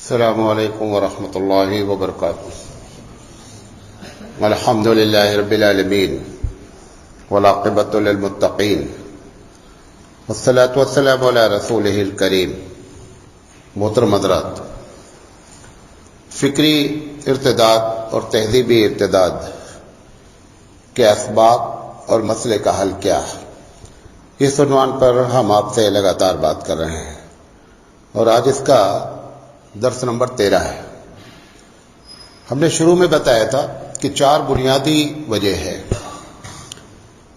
السلام علیکم ورحمۃ اللہ وبرکاتہ۔ الحمد للہ رب العالمین والعاقبۃ للمتقین والصلاۃ والسلام علی رسولہ الکریم۔ محترم حضرات، فکری ارتداد اور تہذیبی ارتداد کے اسباب اور مسئلے کا حل کیا ہے، اس عنوان پر ہم آپ سے لگاتار بات کر رہے ہیں اور آج اس کا درس نمبر 13 ہے۔ ہم نے شروع میں بتایا تھا کہ 4 بنیادی وجہ ہے،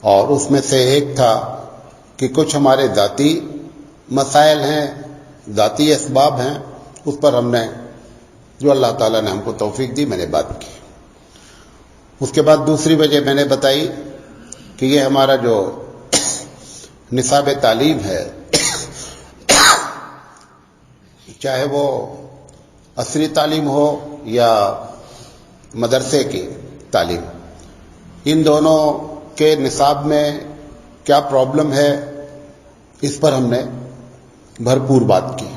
اور اس میں سے ایک تھا کہ کچھ ہمارے ذاتی مسائل ہیں، ذاتی اسباب ہیں، اس پر ہم نے جو اللہ تعالیٰ نے ہم کو توفیق دی میں نے بات کی۔ اس کے بعد دوسری وجہ میں نے بتائی کہ یہ ہمارا جو نصاب تعلیم ہے، چاہے وہ عصری تعلیم ہو یا مدرسے کی تعلیم، ان دونوں کے نصاب میں کیا پرابلم ہے، اس پر ہم نے بھرپور بات کی۔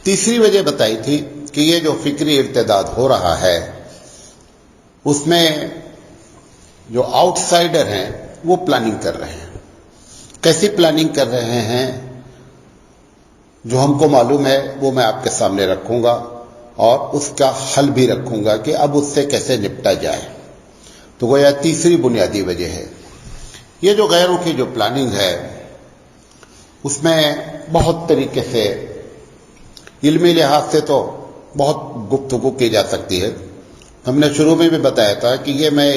تیسری وجہ بتائی تھی کہ یہ جو فکری ارتداد ہو رہا ہے، اس میں جو آؤٹ سائڈر ہیں وہ پلاننگ کر رہے ہیں۔ کیسی پلاننگ کر رہے ہیں جو ہم کو معلوم ہے وہ میں آپ کے سامنے رکھوں گا، اور اس کا حل بھی رکھوں گا کہ اب اس سے کیسے نپٹا جائے۔ تو گویا تیسری بنیادی وجہ ہے یہ جو غیروں کی جو پلاننگ ہے، اس میں بہت طریقے سے علمی لحاظ سے تو بہت گفتگو کی جا سکتی ہے۔ ہم نے شروع میں بھی بتایا تھا کہ یہ میں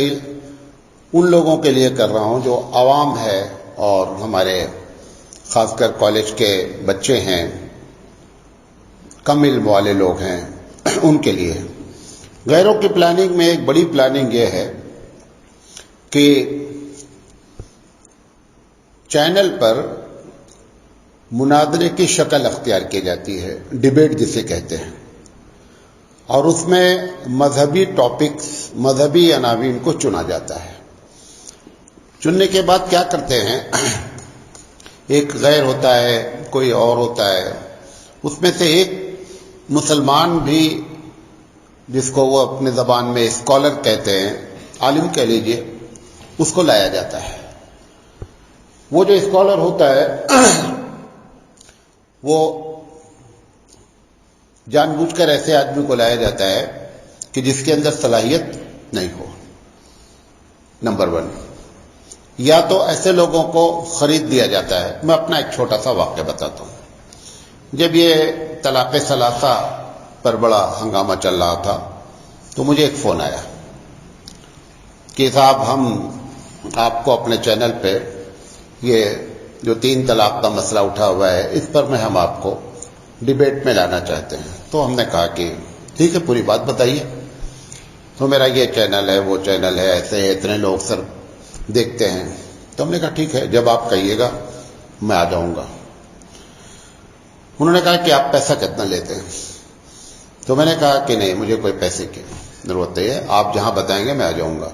ان لوگوں کے لیے کر رہا ہوں جو عوام ہے اور ہمارے خاص کر کالج کے بچے ہیں، کم علم والے لوگ ہیں، ان کے لیے۔ غیروں کی پلاننگ میں ایک بڑی پلاننگ یہ ہے کہ چینل پر مناظرے کی شکل اختیار کی جاتی ہے، ڈیبیٹ جسے کہتے ہیں، اور اس میں مذہبی ٹاپکس، مذہبی عناوین کو چنا جاتا ہے۔ چننے کے بعد کیا کرتے ہیں، ایک غیر ہوتا ہے، کوئی اور ہوتا ہے، اس میں سے ایک مسلمان بھی، جس کو وہ اپنے زبان میں اسکالر کہتے ہیں، عالم کہہ لیجئے، اس کو لایا جاتا ہے۔ وہ جو اسکالر ہوتا ہے وہ جان بوجھ کر ایسے آدمی کو لایا جاتا ہے کہ جس کے اندر صلاحیت نہیں ہو، نمبر 1۔ یا تو ایسے لوگوں کو خرید دیا جاتا ہے۔ میں اپنا ایک چھوٹا سا واقعہ بتاتا ہوں۔ جب یہ طلاق ثلاثہ پر بڑا ہنگامہ چل رہا تھا تو مجھے ایک فون آیا کہ صاحب ہم آپ کو اپنے چینل پہ یہ جو 3 طلاق کا مسئلہ اٹھا ہوا ہے، اس پر میں ہم آپ کو ڈیبیٹ میں لانا چاہتے ہیں۔ تو ہم نے کہا کہ ٹھیک ہے، پوری بات بتائیے۔ تو میرا یہ چینل ہے، وہ چینل ہے، ایسے ہے، اتنے لوگ سر دیکھتے ہیں۔ تو ہم نے کہا ٹھیک ہے، جب آپ کہیے گا میں آ جاؤں گا۔ انہوں نے کہا کہ آپ پیسہ کتنا لیتے ہیں؟ تو میں نے کہا کہ نہیں، مجھے کوئی پیسے کی ضرورت نہیں ہے، آپ جہاں بتائیں گے میں آ جاؤں گا۔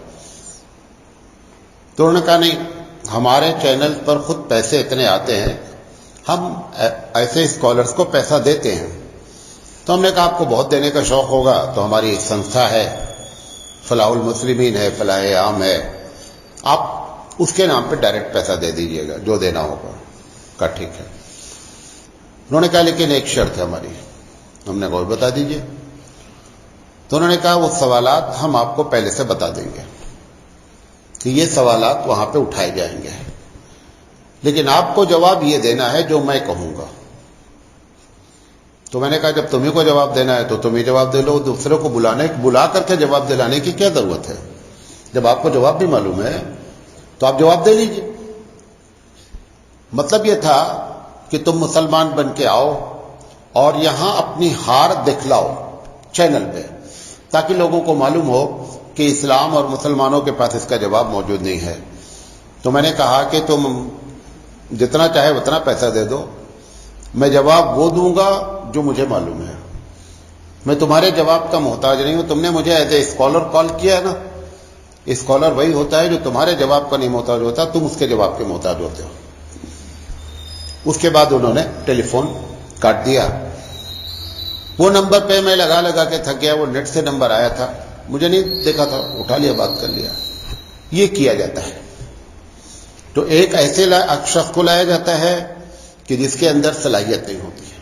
تو انہوں نے کہا نہیں، ہمارے چینل پر خود پیسے اتنے آتے ہیں، ہم ایسے اسکالرز کو پیسہ دیتے ہیں۔ تو ہم نے کہا آپ کو بہت دینے کا شوق ہوگا، تو ہماری سنستھا ہے، فلاح المسلمین ہے، فلاح عام ہے، آپ اس کے نام پہ ڈائریکٹ پیسہ دے دیجئے گا جو دینا ہوگا۔ کہا ٹھیک ہے۔ انہوں نے کہا لیکن ایک شرط ہے ہماری۔ ہم نے کہا بتا دیجئے۔ تو انہوں نے کہا وہ سوالات ہم آپ کو پہلے سے بتا دیں گے کہ یہ سوالات وہاں پہ اٹھائے جائیں گے، لیکن آپ کو جواب یہ دینا ہے جو میں کہوں گا۔ تو میں نے کہا جب تمہیں کو جواب دینا ہے تو تم ہی جواب دے لو، دوسرے کو بلا کر کے جواب دلانے کی کیا ضرورت ہے؟ جب آپ کو جواب بھی معلوم ہے تو آپ جواب دے لیجئے۔ مطلب یہ تھا کہ تم مسلمان بن کے آؤ اور یہاں اپنی ہار دکھلاؤ چینل پہ، تاکہ لوگوں کو معلوم ہو کہ اسلام اور مسلمانوں کے پاس اس کا جواب موجود نہیں ہے۔ تو میں نے کہا کہ تم جتنا چاہے اتنا پیسہ دے دو، میں جواب وہ دوں گا جو مجھے معلوم ہے۔ میں تمہارے جواب کا محتاج نہیں ہوں۔ تم نے مجھے ایز اے اسکالر کال کیا ہے نا، اسکالر وہی ہوتا ہے جو تمہارے جواب کا نہیں محتاج ہوتا، تم اس کے جواب کے محتاج ہوتے ہو۔ اس کے بعد انہوں نے ٹیلی فون کاٹ دیا وہ نمبر پہ میں لگا کے تھک گیا، وہ نیٹ سے نمبر آیا تھا، مجھے نہیں دیکھا تھا، اٹھا لیا، بات کر لیا. یہ کیا جاتا ہے. تو ایک ایسے شخص کو لایا جاتا ہے کہ جس کے اندر صلاحیت نہیں ہوتی ہے.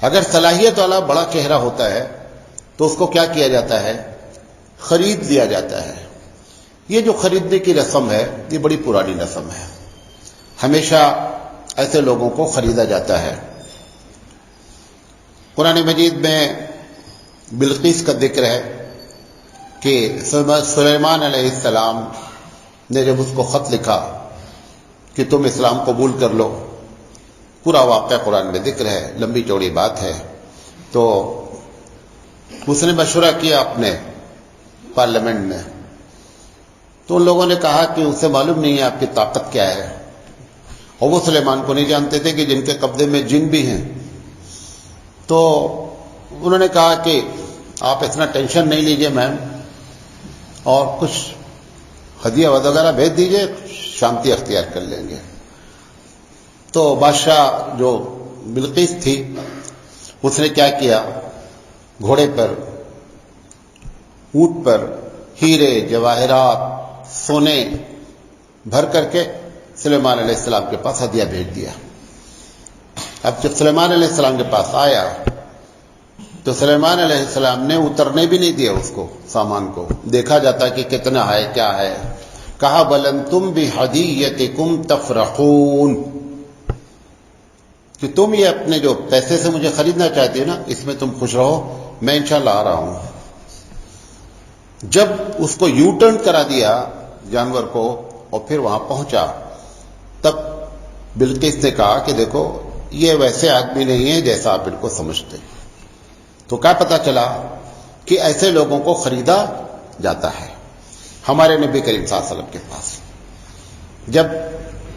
اگر صلاحیت والا بڑا چہرہ ہوتا ہے تو اس کو کیا کیا جاتا ہے؟ خرید لیا جاتا ہے. یہ جو خریدنے کی رسم ہے یہ بڑی پرانی رسم ہے. ہمیشہ ایسے لوگوں کو خریدا جاتا ہے. قرآن مجید میں بلقیس کا ذکر ہے کہ سلیمان علیہ السلام نے جب اس کو خط لکھا کہ تم اسلام قبول کر لو، پورا واقعہ قرآن میں ذکر ہے، لمبی چوڑی بات ہے. تو اس نے مشورہ کیا اپنے پارلیمنٹ میں، تو ان لوگوں نے کہا کہ اسے معلوم نہیں ہے آپ کی طاقت کیا ہے، اور وہ سلیمان کو نہیں جانتے تھے کہ جن کے قبضے میں جن بھی ہیں. تو انہوں نے کہا کہ آپ اتنا ٹینشن نہیں لیجئے میم، اور کچھ ہدیہ وغیرہ بھیج دیجئے، شانتی اختیار کر لیں گے. تو بادشاہ جو بلقیس تھی اس نے کیا کیا، گھوڑے پر، اونٹ پر ہیرے جواہرات سونے بھر کر کے سلیمان علیہ السلام کے پاس ہدیہ بھیج دیا. اب جب سلیمان علیہ السلام کے پاس آیا تو سلیمان علیہ السلام نے اترنے بھی نہیں دیا اس کو، سامان کو دیکھا جاتا کہ کتنا ہے کیا ہے. کہا بل انتم بہدیتکم تفرحون، کہ تم یہ اپنے جو پیسے سے مجھے خریدنا چاہتے ہو نا، اس میں تم خوش رہو، میں انشاءاللہ آ رہا ہوں. جب اس کو یو ٹرن کرا دیا جانور کو اور پھر وہاں پہنچا، تب بلقیس نے کہا کہ دیکھو یہ ویسے آدمی نہیں ہے جیسا آپ ان کو سمجھتے. تو کیا پتا چلا کہ ایسے لوگوں کو خریدا جاتا ہے. ہمارے نبی کریم صلی اللہ علیہ وسلم کے پاس جب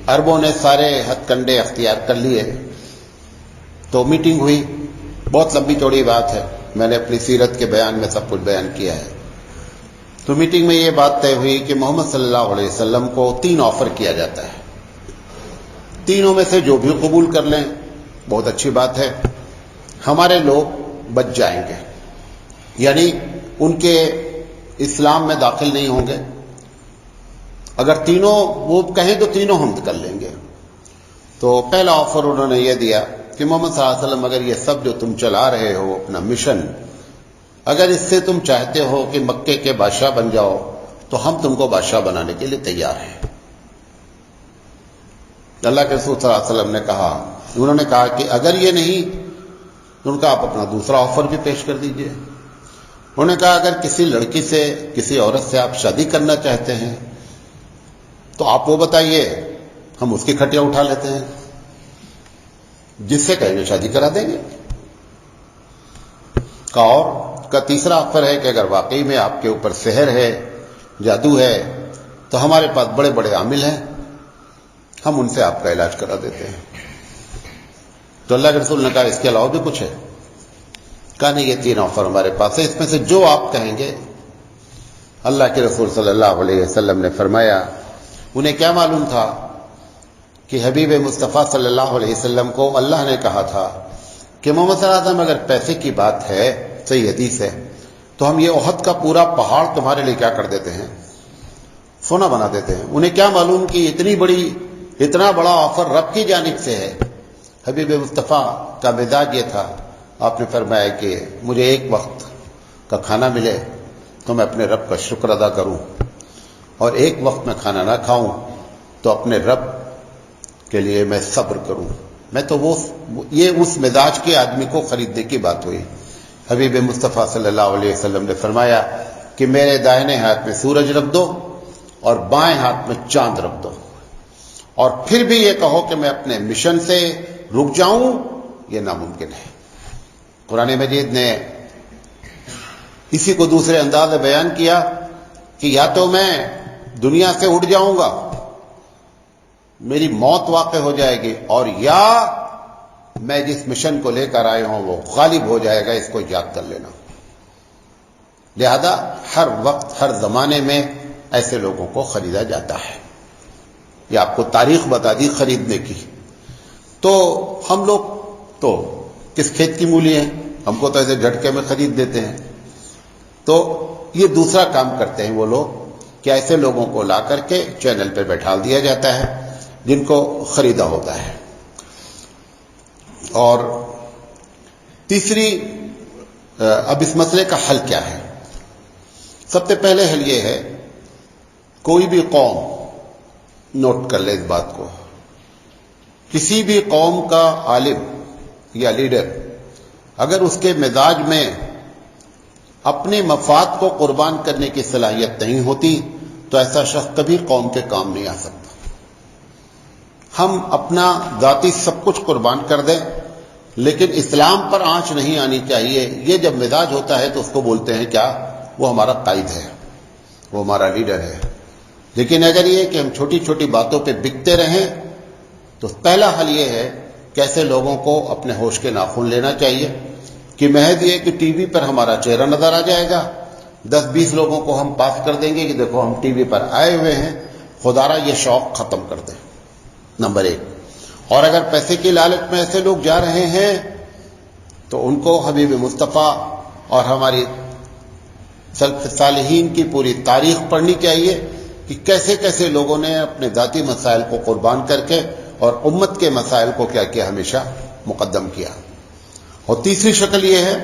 عربوں نے سارے ہتھ کنڈے اختیار کر لیے تو میٹنگ ہوئی. بہت لمبی چوڑی بات ہے، میں نے اپنی سیرت کے بیان میں سب کچھ بیان کیا ہے. تو میٹنگ میں یہ بات طے ہوئی کہ محمد صلی اللہ علیہ وسلم کو 3 آفر کیا جاتا ہے. تینوں میں سے جو بھی قبول کر لیں بہت اچھی بات ہے، ہمارے لوگ بچ جائیں گے، یعنی ان کے اسلام میں داخل نہیں ہوں گے. اگر تینوں وہ کہیں تو تینوں ہم کر لیں گے. تو پہلا آفر انہوں نے یہ دیا کہ محمد صلی اللہ علیہ وسلم اگر یہ سب جو تم چلا رہے ہو اپنا مشن، اگر اس سے تم چاہتے ہو کہ مکے کے بادشاہ بن جاؤ تو ہم تم کو بادشاہ بنانے کے لیے تیار ہیں. اللہ کے رسول صلی اللہ علیہ وسلم نے کہا، انہوں نے کہا کہ اگر یہ نہیں تو ان کا آپ اپنا دوسرا آفر بھی پیش کر دیجئے. انہوں نے کہا اگر کسی لڑکی سے، کسی عورت سے آپ شادی کرنا چاہتے ہیں تو آپ وہ بتائیے، ہم اس کی کھٹیاں اٹھا لیتے ہیں، جس سے کہیں گے شادی کرا دیں گے. اور کا تیسرا آفر ہے کہ اگر واقعی میں آپ کے اوپر سحر ہے، جادو ہے، تو ہمارے پاس بڑے بڑے عامل ہیں، ہم ان سے آپ کا علاج کرا دیتے ہیں. تو اللہ کے رسول نے کہا اس کے علاوہ بھی کچھ ہے؟ کہا نہیں، یہ 3 آفر ہمارے پاس ہے، اس میں سے جو آپ کہیں گے. اللہ کے رسول صلی اللہ علیہ وسلم نے فرمایا، انہیں کیا معلوم تھا کہ حبیب مصطفیٰ صلی اللہ علیہ وسلم کو اللہ نے کہا تھا کہ محمد صلی اللہ علیہ وسلم اگر پیسے کی بات ہے، صحیح حدیث ہے، تو ہم یہ احد کا پورا پہاڑ تمہارے لیے کیا کر دیتے ہیں، سونا بنا دیتے ہیں. انہیں کیا معلوم کہ اتنا بڑا آفر رب کی جانب سے ہے. حبیب مصطفیٰ کا مزاج یہ تھا، آپ نے فرمایا کہ مجھے ایک وقت کا کھانا ملے تو میں اپنے رب کا شکر ادا کروں، اور ایک وقت میں کھانا نہ کھاؤں تو اپنے رب کے لیے میں صبر کروں. میں تو یہ اس مزاج کے آدمی کو خریدنے کی بات ہوئی. حبیب مصطفیٰ صلی اللہ علیہ وسلم نے فرمایا کہ میرے دائنے ہاتھ میں سورج رکھ دو اور بائیں ہاتھ میں چاند رکھ دو، اور پھر بھی یہ کہو کہ میں اپنے مشن سے رک جاؤں، یہ ناممکن ہے. قرآن مجید نے اسی کو دوسرے انداز میں بیان کیا کہ یا تو میں دنیا سے اٹھ جاؤں گا، میری موت واقع ہو جائے گی، اور یا میں جس مشن کو لے کر آئے ہوں وہ غالب ہو جائے گا، اس کو یاد کر لینا. لہذا ہر وقت ہر زمانے میں ایسے لوگوں کو خریدا جاتا ہے. یہ آپ کو تاریخ بتا دی خریدنے کی. تو ہم لوگ تو کس کھیت کی مولی ہیں، ہم کو تو ایسے جھٹکے میں خرید دیتے ہیں. تو یہ دوسرا کام کرتے ہیں وہ لوگ کہ ایسے لوگوں کو لا کر کے چینل پہ بیٹھا دیا جاتا ہے جن کو خریدا ہوتا ہے. اور تیسری اب اس مسئلے کا حل کیا ہے؟ سب سے پہلے حل یہ ہے، کوئی بھی قوم، نوٹ کر لے اس بات کو، کسی بھی قوم کا عالم یا لیڈر اگر اس کے مزاج میں اپنے مفاد کو قربان کرنے کی صلاحیت نہیں ہوتی تو ایسا شخص کبھی قوم کے کام نہیں آ سکتا. ہم اپنا ذاتی سب کچھ قربان کر دیں لیکن اسلام پر آنچ نہیں آنی چاہیے. یہ جب مزاج ہوتا ہے تو اس کو بولتے ہیں کیا؟ وہ ہمارا قائد ہے، وہ ہمارا لیڈر ہے. لیکن اگر یہ کہ ہم چھوٹی چھوٹی باتوں پہ بکتے رہیں تو پہلا حل یہ ہے کہ ایسے لوگوں کو اپنے ہوش کے ناخن لینا چاہیے کہ محض یہ کہ ٹی وی پر ہمارا چہرہ نظر آ جائے گا، 10-20 لوگوں کو ہم پاس کر دیں گے کہ دیکھو ہم ٹی وی پر آئے ہوئے ہیں، خدارا یہ شوق ختم کر دیں. نمبر 1. اور اگر پیسے کی لالچ میں ایسے لوگ جا رہے ہیں تو ان کو حبیب مصطفیٰ اور ہماری سلف صالحین کی پوری تاریخ پڑھنی چاہیے کہ کیسے کیسے لوگوں نے اپنے ذاتی مسائل کو قربان کر کے اور امت کے مسائل کو کیا کیا، ہمیشہ مقدم کیا. اور تیسری شکل یہ ہے،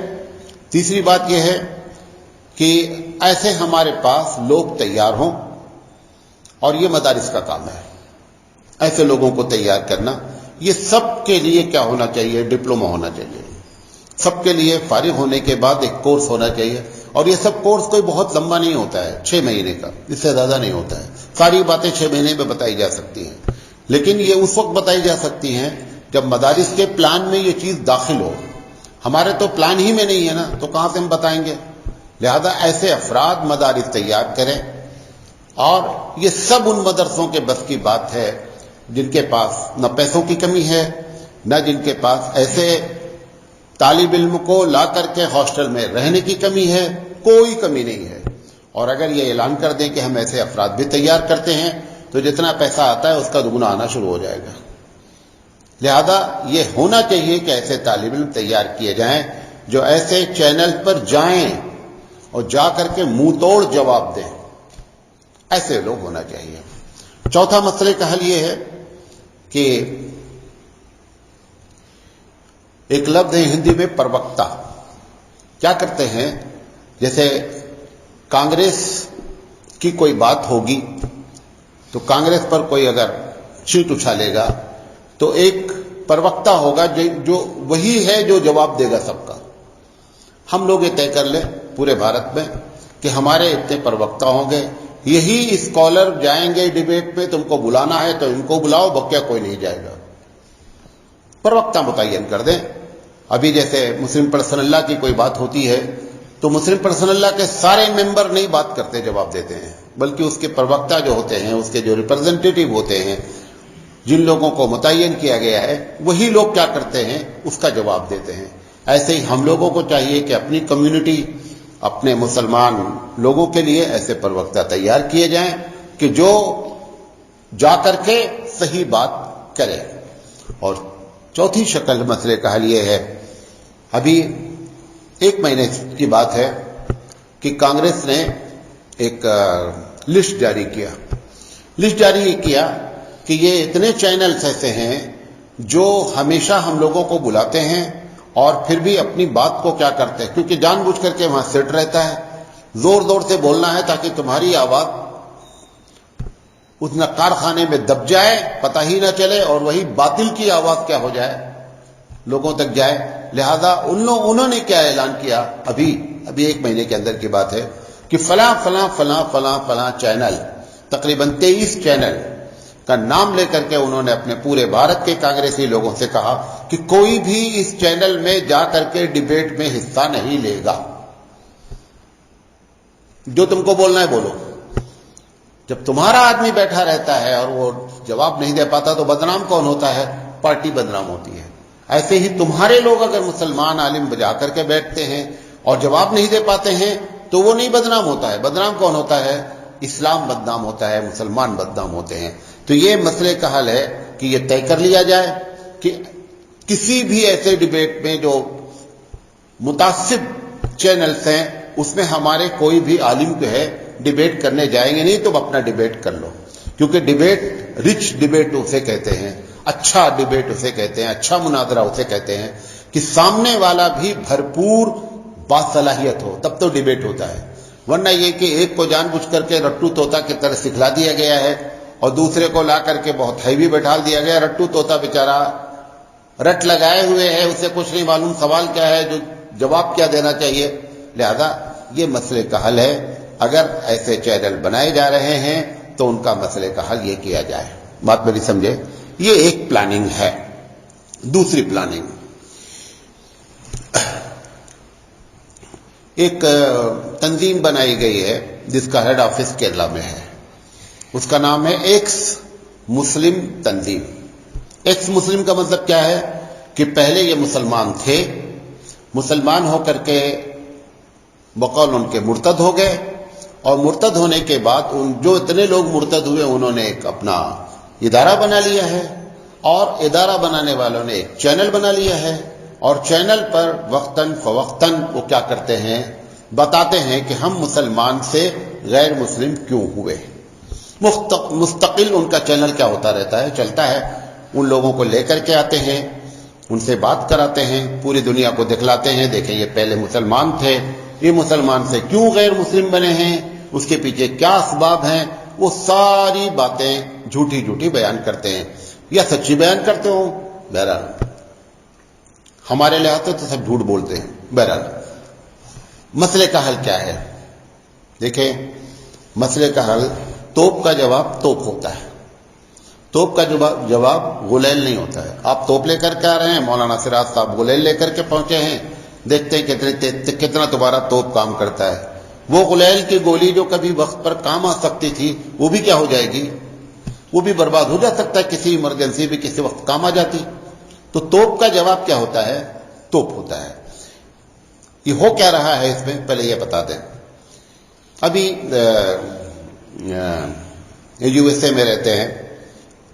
تیسری بات یہ ہے کہ ایسے ہمارے پاس لوگ تیار ہوں، اور یہ مدارس کا کام ہے ایسے لوگوں کو تیار کرنا. یہ سب کے لیے کیا ہونا چاہیے؟ ڈپلومہ ہونا چاہیے. سب کے لیے فارغ ہونے کے بعد ایک کورس ہونا چاہیے، اور یہ سب کورس کوئی بہت لمبا نہیں ہوتا ہے، 6 مہینے کا، اس سے زیادہ نہیں ہوتا ہے. ساری باتیں 6 مہینے میں بتائی جا سکتی ہیں، لیکن یہ اس وقت بتائی جا سکتی ہیں جب مدارس کے پلان میں یہ چیز داخل ہو. ہمارے تو پلان ہی میں نہیں ہے نا، تو کہاں سے ہم بتائیں گے؟ لہذا ایسے افراد مدارس تیار کریں، اور یہ سب ان مدرسوں کے بس کی بات ہے جن کے پاس نہ پیسوں کی کمی ہے، نہ جن کے پاس ایسے طالب علم کو لا کر کے ہاسٹل میں رہنے کی کمی ہے. کوئی کمی نہیں ہے. اور اگر یہ اعلان کر دیں کہ ہم ایسے افراد بھی تیار کرتے ہیں تو جتنا پیسہ آتا ہے اس کا دگنا آنا شروع ہو جائے گا. لہذا یہ ہونا چاہیے کہ ایسے طالب علم تیار کیے جائیں جو ایسے چینل پر جائیں اور جا کر کے منہ توڑ جواب دیں. ایسے لوگ ہونا چاہیے. چوتھا مسئلے کا حل یہ ہے کہ ایک لفظ ہے ہندی میں پروکتا. کیا کرتے ہیں؟ جیسے کانگریس کی کوئی بات ہوگی تو کانگریس پر کوئی اگر چیٹ اچھالے گا تو ایک پروکتا ہوگا جو وہی ہے جو جواب دے گا سب کا. ہم لوگ یہ طے کر لیں پورے بھارت میں کہ ہمارے اتنے پروکتا ہوں گے، یہی اسکالر جائیں گے ڈیبیٹ پہ، تم کو بلانا ہے تو ان کو بلاؤ، بقیہ کوئی نہیں جائے گا. پروکتا متعین کر دیں. ابھی جیسے مسلم پرسن اللہ کی کوئی بات ہوتی ہے تو مسلم پرسن اللہ کے سارے ممبر نہیں بات کرتے، جواب دیتے ہیں، بلکہ اس کے پروکتا جو ہوتے ہیں، اس کے جو ریپرزنٹیٹیو ہوتے ہیں، جن لوگوں کو متعین کیا گیا ہے، وہی لوگ کیا کرتے ہیں؟ اس کا جواب دیتے ہیں. ایسے ہی ہم لوگوں کو چاہیے کہ اپنی کمیونٹی، اپنے مسلمان لوگوں کے لیے ایسے پروکتا تیار کیے جائیں کہ جو جا کر کے صحیح بات کرے. اور چوتھی شکل مسئلے کا حل یہ ہے، ابھی 1 مہینے کی بات ہے کہ کانگریس نے ایک لسٹ جاری کیا. لسٹ جاری کیا کہ یہ اتنے چینلز ایسے ہیں جو ہمیشہ ہم لوگوں کو بلاتے ہیں اور پھر بھی اپنی بات کو کیا کرتے ہیں، کیونکہ جان بوجھ کر کے وہاں سیٹ رہتا ہے، زور زور سے بولنا ہے تاکہ تمہاری آواز اس کارخانے میں دب جائے، پتہ ہی نہ چلے، اور وہی باطل کی آواز کیا ہو جائے، لوگوں تک جائے. لہذا انہوں نے کیا اعلان کیا ابھی 1 مہینے کے اندر کی بات ہے کہ فلاں فلاں فلاں فلاں فلاں چینل، تقریباً 23 چینل کا نام لے کر کے انہوں نے اپنے پورے بھارت کے کانگریسی لوگوں سے کہا کہ کوئی بھی اس چینل میں جا کر کے ڈیبیٹ میں حصہ نہیں لے گا. جو تم کو بولنا ہے بولو. جب تمہارا آدمی بیٹھا رہتا ہے اور وہ جواب نہیں دے پاتا تو بدنام کون ہوتا ہے؟ پارٹی بدنام ہوتی ہے. ایسے ہی تمہارے لوگ اگر مسلمان عالم بجا کر کے بیٹھتے ہیں اور جواب نہیں دے پاتے ہیں تو وہ نہیں بدنام ہوتا ہے. بدنام کون ہوتا ہے؟ اسلام بدنام ہوتا ہے، مسلمان بدنام ہوتے ہیں. تو یہ مسئلے کا حل ہے کہ یہ طے کر لیا جائے کہ کسی بھی ایسے ڈیبیٹ میں جو متعصب چینلز ہیں، اس میں ہمارے کوئی بھی عالم جو ہے ڈیبیٹ کرنے جائیں گے نہیں، تم اپنا ڈیبیٹ کر لو، کیونکہ ڈیبیٹ رچ ڈیبیٹ اسے کہتے ہیں، اچھا ڈیبیٹ اسے کہتے ہیں، اچھا مناظرہ اسے کہتے ہیں کہ سامنے والا بھی بھرپور باصلاحیت ہو، تب تو ڈیبیٹ ہوتا ہے. ورنہ یہ کہ ایک کو جان بوجھ کر کے رٹو طوطا کی طرح سکھلا دیا گیا ہے اور دوسرے کو لا کر کے بہت ہیوی بیٹھال دیا گیا. رٹو طوطا بیچارہ رٹ لگائے ہوئے ہے، اسے کچھ نہیں معلوم سوال کیا ہے، جو جواب کیا دینا چاہیے. لہذا یہ مسئلے کا حل ہے، اگر ایسے چینل بنائے جا رہے ہیں تو ان کا مسئلے کا حل یہ کیا جائے. بات میری سمجھے؟ یہ ایک پلاننگ ہے. دوسری پلاننگ، ایک تنظیم بنائی گئی ہے جس کا ہیڈ آفس کیرلا میں ہے. اس کا نام ہے ایکس مسلم تنظیم. ایکس مسلم کا مطلب کیا ہے کہ پہلے یہ مسلمان تھے، مسلمان ہو کر کے بقول ان کے مرتد ہو گئے، اور مرتد ہونے کے بعد جو اتنے لوگ مرتد ہوئے انہوں نے ایک اپنا ادارہ بنا لیا ہے، اور ادارہ بنانے والوں نے ایک چینل بنا لیا ہے، اور چینل پر وقتاً فوقتاً وہ کیا کرتے ہیں، بتاتے ہیں کہ ہم مسلمان سے غیر مسلم کیوں ہوئے. مستقل ان کا چینل کیا ہوتا رہتا ہے، چلتا ہے. ان لوگوں کو لے کر کے آتے ہیں، ان سے بات کراتے ہیں، پوری دنیا کو دکھلاتے ہیں دیکھیں یہ پہلے مسلمان تھے، یہ مسلمان سے کیوں غیر مسلم بنے ہیں، اس کے پیچھے کیا اسباب ہیں. وہ ساری باتیں جھوٹی جھوٹی بیان کرتے ہیں یا سچی بیان کرتے ہوں، بہرحال ہمارے لحاظ سے تو سب جھوٹ بولتے ہیں. بہرحال مسئلے کا حل کیا ہے؟ دیکھیں، مسئلے کا حل توپ کا جواب توپ ہوتا ہے. توپ کا جواب غلیل نہیں ہوتا ہے. آپ توپ لے کر کے آ رہے ہیں، مولانا سراج صاحب غلیل لے کر کے پہنچے ہیں، دیکھتے ہیں کتنا تمہارا توپ کام کرتا ہے. وہ غلیل کی گولی جو کبھی وقت پر کام آ سکتی تھی وہ بھی کیا ہو جائے گی، وہ بھی برباد ہو جا سکتا ہے، کسی ایمرجنسی بھی کسی وقت کام آ جاتی. تو توپ کا جواب کیا ہوتا ہے؟ توپ ہوتا ہے. یہ ہو کیا رہا ہے اس میں پہلے یہ بتا دیں. ابھی یو ایس اے میں رہتے ہیں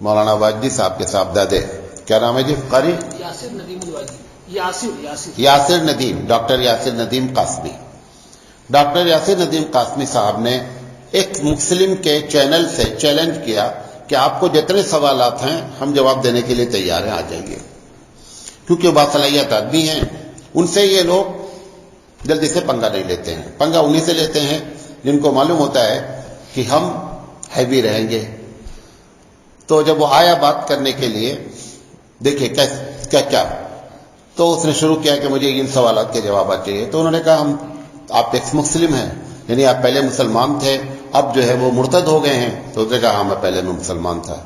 مولانا واجدی صاحب کے صاحبزادے، کیا نام ہے جی؟ قاری یاسر ندیم الواجدی، یاسر ندیم، ڈاکٹر یاسر ندیم قاسمی. ڈاکٹر یاسر ندیم قاسمی صاحب نے ایک مسلم کے چینل سے چیلنج کیا کہ آپ کو جتنے سوالات ہیں ہم جواب دینے کے لیے تیار ہیں، آ جائیے. کیونکہ باصلاحیت آدمی ہیں، ان سے یہ لوگ جلدی سے پنگا نہیں لیتے ہیں. پنگا انہی سے لیتے ہیں جن کو معلوم ہوتا ہے کہ ہم ہیوی رہیں گے. تو جب وہ آیا بات کرنے کے لیے، دیکھیں کیا تو اس نے شروع کیا کہ مجھے ان سوالات کے جوابات چاہیے. تو انہوں نے کہا آپ ایکس مسلم ہیں، یعنی آپ پہلے مسلمان تھے، اب جو ہے وہ مرتد ہو گئے ہیں. تو اس نے کہا ہاں میں پہلے میں مسلمان تھا.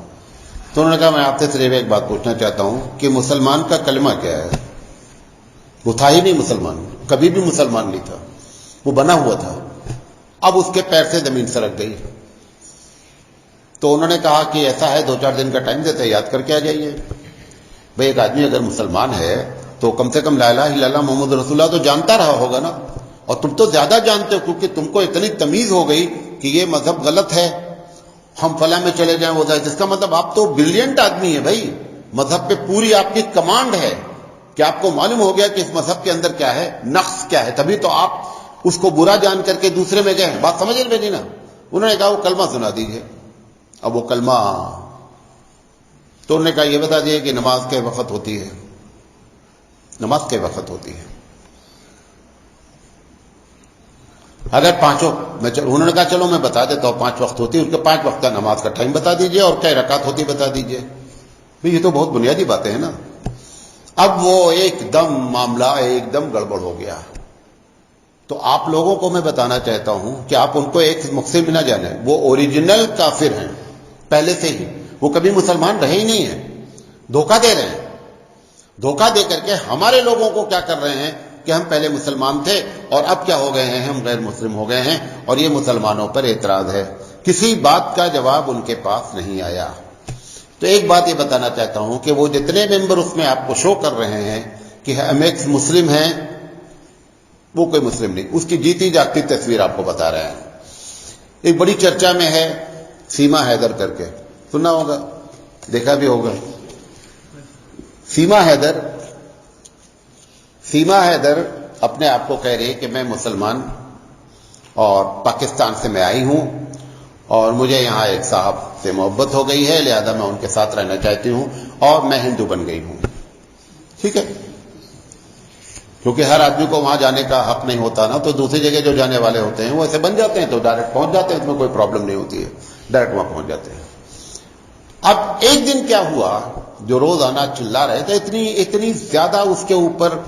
تو انہوں نے کہا میں آپ سے صرف ایک بات پوچھنا چاہتا ہوں کہ مسلمان کا کلمہ کیا ہے؟ وہ تھا ہی نہیں مسلمان، کبھی بھی مسلمان نہیں تھا، وہ بنا ہوا تھا. اب اس کے پیر سے زمین سرک گئی. تو انہوں نے کہا کہ ایسا ہے 2-4 دن کا ٹائم دیتے یاد کر کے آ جائیے. بھئی ایک آدمی اگر مسلمان ہے تو کم سے کم لا الہ الا اللہ محمد رسول اللہ تو جانتا رہا ہوگا نا. اور تم تو زیادہ جانتے ہو کیونکہ تم کو اتنی تمیز ہو گئی کہ یہ مذہب غلط ہے، ہم فلاں میں چلے جائیں وہ جائے. جس کا مطلب آپ تو بریلینٹ آدمی ہے بھائی، مذہب پہ پوری آپ کی کمانڈ ہے کہ آپ کو معلوم ہو گیا کہ اس مذہب کے اندر کیا ہے، نقص کیا ہے، تبھی تو آپ اس کو برا جان کر کے دوسرے میں گئے. بات سمجھ رہے نہیں نا؟ انہوں نے کہا وہ کلمہ سنا دیجیے. اب وہ کلمہ تو انہوں نے کہا یہ بتا دیے کہ نماز کے وقت ہوتی ہے، نماز کے وقت ہوتی ہے اگر پانچوں میں انہوں نے کہا چلو میں بتا دیتا ہوں 5 وقت ہوتی ہے، ان کے 5 وقت کا نماز کا ٹائم بتا دیجئے اور کیا رکعت ہوتی بتا دیجئے. یہ تو بہت بنیادی باتیں ہیں نا. اب وہ ایک دم معاملہ ایک دم گڑبڑ ہو گیا. تو آپ لوگوں کو میں بتانا چاہتا ہوں کہ آپ ان کو ایک مسلم نہ جانیں، وہ اوریجنل کافر ہیں پہلے سے ہی، وہ کبھی مسلمان رہے ہی نہیں ہیں. دھوکہ دے رہے ہیں، دھوکہ دے کر کے ہمارے لوگوں کو کیا کر رہے ہیں کہ ہم پہلے مسلمان تھے اور اب کیا ہو گئے ہیں، ہم غیر مسلم ہو گئے ہیں، اور یہ مسلمانوں پر اعتراض ہے. کسی بات کا جواب ان کے پاس نہیں آیا. تو ایک بات یہ بتانا چاہتا ہوں کہ وہ جتنے ممبر اس میں آپ کو شو کر رہے ہیں کہ ہم ایک مسلم ہیں، وہ کوئی مسلم نہیں. اس کی جیتی جاگتی تصویر آپ کو بتا رہے ہیں. ایک بڑی چرچا میں ہے سیما حیدر کر کے، سنا ہوگا، دیکھا بھی ہوگا. سیما حیدر اپنے آپ کو کہہ رہی ہے کہ میں مسلمان اور پاکستان سے میں آئی ہوں اور مجھے یہاں ایک صاحب سے محبت ہو گئی ہے، لہذا میں ان کے ساتھ رہنا چاہتی ہوں اور میں ہندو بن گئی ہوں. ٹھیک ہے، کیونکہ ہر آدمی کو وہاں جانے کا حق نہیں ہوتا نا، تو دوسری جگہ جو جانے والے ہوتے ہیں وہ ایسے بن جاتے ہیں تو ڈائریکٹ پہنچ جاتے ہیں، اس میں کوئی پرابلم نہیں ہوتی ہے، ڈائریکٹ وہاں پہنچ جاتے ہیں. اب ایک دن کیا ہوا، جو روزانہ چلا رہے تھے، اتنی زیادہ اس کے اوپر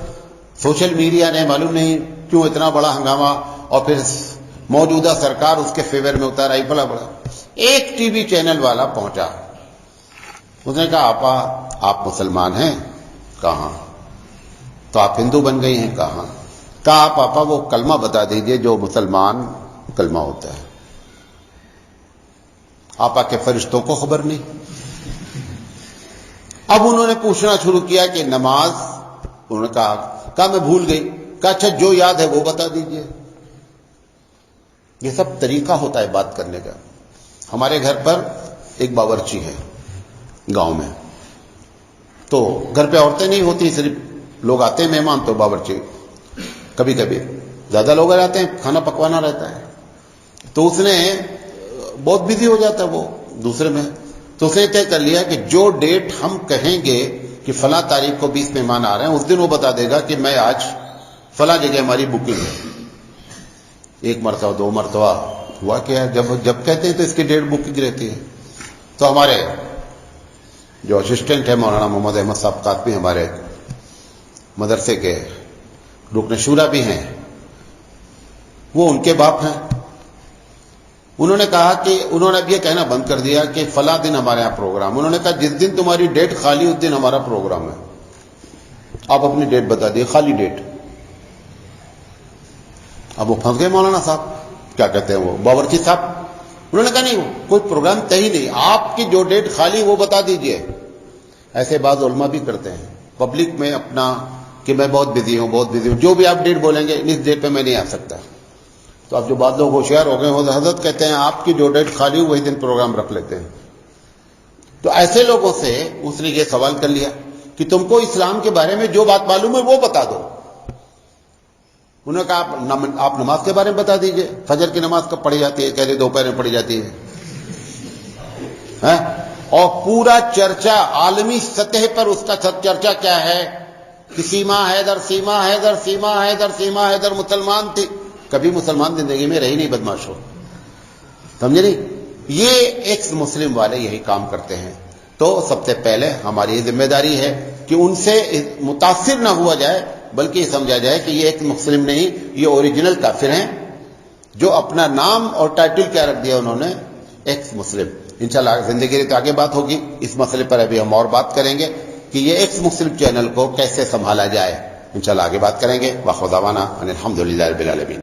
سوشل میڈیا نے معلوم نہیں کیوں اتنا بڑا ہنگامہ، اور پھر موجودہ سرکار اس کے فیور میں اتر آئی. بڑا ایک ٹی وی چینل والا پہنچا، اس نے کہا آپا آپ مسلمان ہیں؟ کہاں. تو آپ ہندو بن گئی ہیں؟ کہاں. کہا آپ آپا وہ کلمہ بتا دیجئے جو مسلمان کلمہ ہوتا ہے. آپا کے فرشتوں کو خبر نہیں. اب انہوں نے پوچھنا شروع کیا کہ نماز، انہوں نے کہا میں بھول گئی. کہا اچھا جو یاد ہے وہ بتا دیجئے. یہ سب طریقہ ہوتا ہے بات کرنے کا. ہمارے گھر پر ایک باورچی ہے گاؤں میں، تو گھر پہ عورتیں نہیں ہوتی، صرف لوگ آتے ہیں مہمان تو باورچی، کبھی کبھی زیادہ لوگ آ جاتے ہیں، کھانا پکوانا رہتا ہے. تو اس نے بہت بزی ہو جاتا ہے وہ دوسرے میں، تو اس نے طے کر لیا کہ جو ڈیٹ ہم کہیں گے کہ فلاں تاریخ کو 20 مہمان آ رہے ہیں، اس دن وہ بتا دے گا کہ میں آج فلاں جگہ ہماری بکنگ ہے. ایک مرتبہ دو مرتبہ ہوا کیا، جب کہتے ہیں تو اس کی ڈیٹ بکنگ رہتی ہے. تو ہمارے جو اسسٹنٹ ہے مولانا محمد احمد صاحب قاسمی، ہمارے مدرسے کے رکن شورا بھی ہیں، وہ ان کے باپ ہیں. انہوں نے کہا کہ انہوں نے اب یہ کہنا بند کر دیا کہ فلاں دن ہمارے یہاں پروگرام. انہوں نے کہا جس دن تمہاری ڈیٹ خالی اس دن ہمارا پروگرام ہے. آپ اپنی ڈیٹ بتا دیے، خالی ڈیٹ. اب وہ پھنس گئے مولانا صاحب، کیا کہتے ہیں وہ باورچی صاحب. انہوں نے کہا نہیں کوئی پروگرام طے ہی نہیں، آپ کی جو ڈیٹ خالی وہ بتا دیجئے. ایسے بعض علماء بھی کرتے ہیں پبلک میں اپنا کہ میں بہت بزی ہوں، جو بھی آپ ڈیٹ بولیں گے اس ڈیٹ پہ میں نہیں آ سکتا. تو اب جو بعض لوگ ہوشیار ہو گئے ہو حضرت کہتے ہیں آپ کی جو ڈیٹ خالی ہو وہی دن پروگرام رکھ لیتے ہیں. تو ایسے لوگوں سے اس نے یہ سوال کر لیا کہ تم کو اسلام کے بارے میں جو بات معلوم ہے وہ بتا دو. انہوں نے کہا آپ نماز کے بارے میں بتا دیجئے، فجر کی نماز کب پڑھی جاتی ہے؟ کہتے دوپہر میں پڑھی جاتی ہے. اور پورا چرچا عالمی سطح پر اس کا چرچا کیا ہے کہ سیما حیدر سیما حیدر سیما حیدر سیما حیدر مسلمان تھی. کبھی مسلمان زندگی میں رہی نہیں، بدماش ہو، سمجھے نہیں. یہ ایکس مسلم والے یہی کام کرتے ہیں. تو سب سے پہلے ہماری ذمہ داری ہے کہ ان سے متاثر نہ ہوا جائے، بلکہ یہ سمجھا جائے کہ یہ ایک مسلم نہیں، یہ اوریجنل کافر ہیں جو اپنا نام اور ٹائٹل کیا رکھ دیا انہوں نے، ایکس مسلم. انشاءاللہ زندگی تو آگے بات ہوگی اس مسئلے پر، ابھی ہم اور بات کریں گے کہ یہ ایکس مسلم چینل کو کیسے سنبھالا جائے. انشاءاللہ آگے بات کریں گے. واخر دعوانا ان الحمدللہ رب العالمین.